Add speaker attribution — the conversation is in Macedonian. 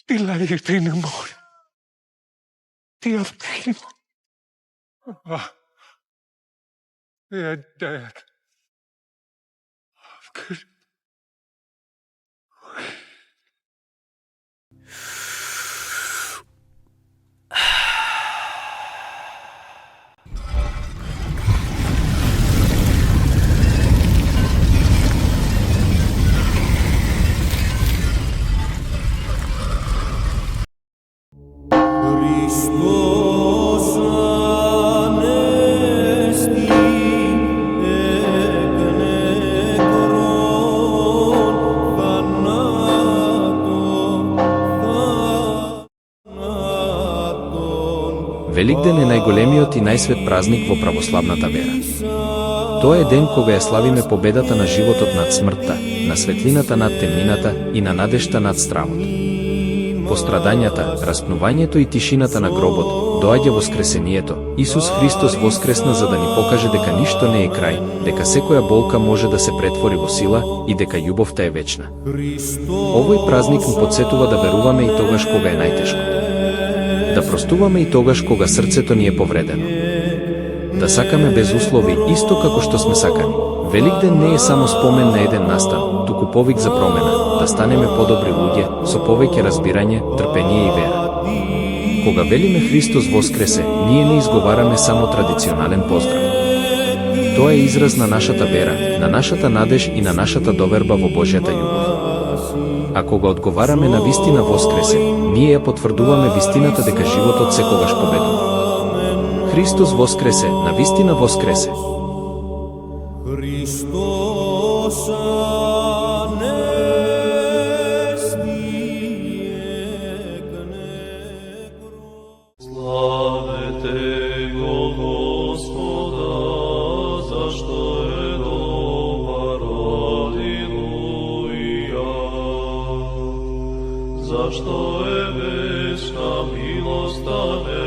Speaker 1: Bila je trina moja. Ti avtrino. Jag är död. Av Gud.
Speaker 2: Великден е најголемиот и најсвет празник во православната вера. Тоа е ден кога ја славиме победата на животот над смртта, на светлината над темнината и на надежта над стравот. По страдањата, распнувањето и тишината на гробот, доаѓа воскресението. Исус Христос воскресна за да ни покаже дека ништо не е крај, дека секоја болка може да се претвори во сила и дека љубовта е вечна. Овој празник ни потсетува да веруваме и тогаш кога е најтешко. Да простуваме и тогаш кога срцето ни е повредено. Да сакаме без услови, исто како што сме сакани. Великден не е само спомен на еден настан, туку повик за промена, да станеме подобри луѓе, со повеќе разбирање, трпение и вера. Кога велиме Христос воскресе, ние не изговараме само традиционален поздрав. Тоа е израз на нашата вера, на нашата надеж и на нашата доверба во Божјата љубов. А кога одговараме на вистина воскресе, ние ја потврдуваме вистината дека животот секогаш победува. Христос воскресе, на вистина воскресе.
Speaker 3: Zašto je večna milost, a ne